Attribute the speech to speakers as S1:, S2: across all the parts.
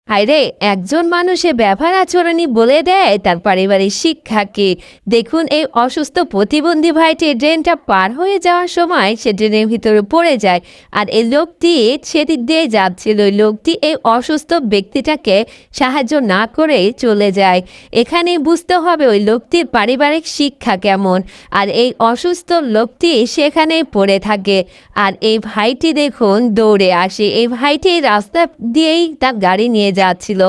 S1: হায়রে, একজন মানুষের ব্যবহার আচরণই বলে দেয় তার পারিবারিক শিক্ষাকে। দেখুন, এই অসুস্থ প্রতিবন্ধী ভাইটি ড্রেনটা পার হয়ে যাওয়ার সময় সে ড্রেনের ভিতরে পড়ে যায়। আর এই লোকটি সেদিক দিয়ে যাচ্ছিল, ওই লোকটি এই অসুস্থ ব্যক্তিটাকে সাহায্য না করে চলে যায়। এখানে বুঝতে হবে ওই লোকটির পারিবারিক শিক্ষা কেমন। আর এই অসুস্থ লোকটি সেখানেই পড়ে থাকে। আর এই ভাইটি দেখুন দৌড়ে আসে। এই ভাইটি রাস্তা দিয়েই তার গাড়ি নিয়ে যাচ্ছিল।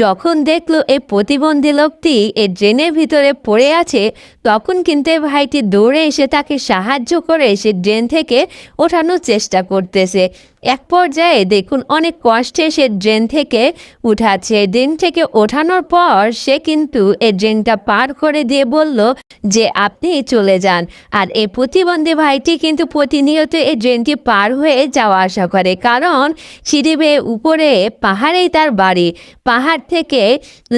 S1: যখন দেখলো এই প্রতিবন্ধী লোকটি এই ড্রেনের ভিতরে পড়ে আছে, তখন কিন্তু এই ভাইটি দৌড়ে এসে তাকে সাহায্য করে সে ড্রেন থেকে ওঠানোর চেষ্টা করতেছে। এক পর্যায়ে দেখুন অনেক কষ্টে সে ড্রেন থেকে উঠাচ্ছে। ড্রেন থেকে ওঠানোর পর সে কিন্তু এই ড্রেনটা পার করে দিয়ে বলল যে আপনি চলে যান। আর এই প্রতিবন্ধী ভাইটি কিন্তু প্রতিনিয়ত এই ড্রেনটি পার হয়ে যাওয়া আসা করে, কারণ সিঁড়ি বেয়ে উপরে পাহাড়েই তার বাড়ি। পাহাড় থেকে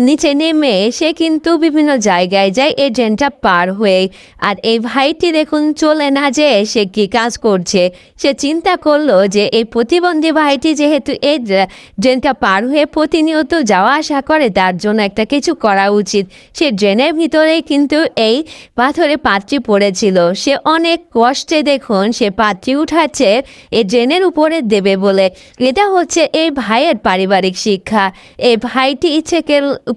S1: নিচে নেমে সে কিন্তু বিভিন্ন জায়গায় যায় এই ড্রেনটা পার হয়ে। আর এই ভাইটি দেখুন চলে না যে সে কি কাজ করছে। সে চিন্তা করলো যে এই প্রতিবন্ধী ভাইটি যেহেতু এই ড্রেনটা পার হয়ে প্রতিনিয়ত যাওয়া আসা করে, তার জন্য একটা কিছু করা উচিত। সে ড্রেনের ভিতরেই কিন্তু এই পাথরে পাত্রী পড়েছিল। সে অনেক কষ্টে দেখুন সে পাত্রী উঠাচ্ছে এই ড্রেনের উপরে দেবে বলে। এটা হচ্ছে এই ভাইয়ের পারিবারিক শিক্ষা। এই ভাইটি ইচ্ছে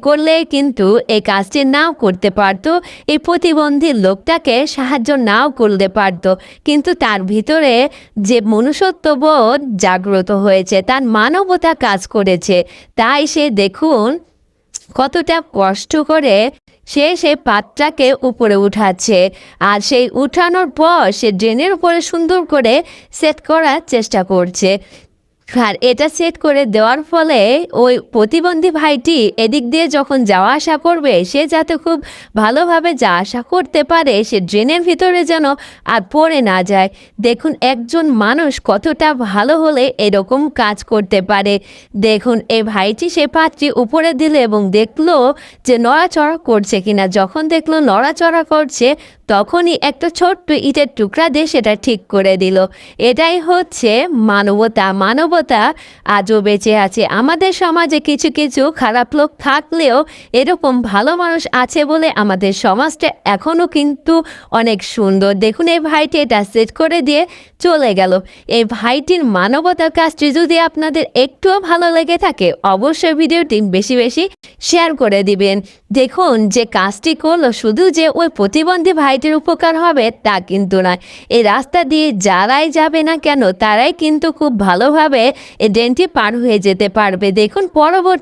S1: করলে কিন্তু এই কাজটি নাও করতে পারতো, এই প্রতিবন্ধী লোকটাকে সাহায্য নাও করতে পারতো, কিন্তু তার ভিতরে যে মনুষ্যত্ববোধ জাগ্রত হয়েছে, তার মানবতা কাজ করেছে। তাই সে দেখুন কতটা কষ্ট করে সেই পাতটাকে উপরে উঠাচ্ছে। আর সেই উঠানোর পর সে ড্রেনের উপরে সুন্দর করে সেট করার চেষ্টা করছে। আর এটা সেট করে দেওয়ার ফলে ওই প্রতিবন্ধী ভাইটি এদিক দিয়ে যখন যাওয়া আসা করবে, সে যাতে খুব ভালোভাবে যাওয়া আসা করতে পারে, সে ড্রেনের ভিতরে যেন আর পড়ে না যায়। দেখুন একজন মানুষ কতটা ভালো হলে এরকম কাজ করতে পারে। দেখুন এই ভাইটি সে পাত্রী উপরে দিল এবং দেখলো যে নড়াচড়া করছে কিনা। যখন দেখলো নড়াচড়া করছে, তখনই একটা ছোট্ট ইটের টুকরা দিয়ে সেটা ঠিক করে দিল। এটাই হচ্ছে মানবতা। মানবতা আজও বেঁচে আছে। আমাদের সমাজে কিছু কিছু খারাপ লোক থাকলেও এরকম ভালো মানুষ আছে বলে আমাদের সমাজটা এখনও কিন্তু অনেক সুন্দর। দেখুন এই ভাইটি এটা সেট করে দিয়ে চলে গেল। এই ভাইটির মানবতার কাজটি যদি আপনাদের একটুও ভালো লেগে থাকে, অবশ্যই ভিডিওটি বেশি বেশি শেয়ার করে দিবেন। দেখুন যে কাজটি করলো, শুধু যে ওই প্রতিবন্ধী ভাইটির উপকার হবে তা কিন্তু নয়, এই রাস্তা দিয়ে যারাই যাবে না কেন তারাই কিন্তু খুব ভালোভাবে এই ড্রেনটি পার হয়ে যেতে পারবে। দেখুন পরবর্তী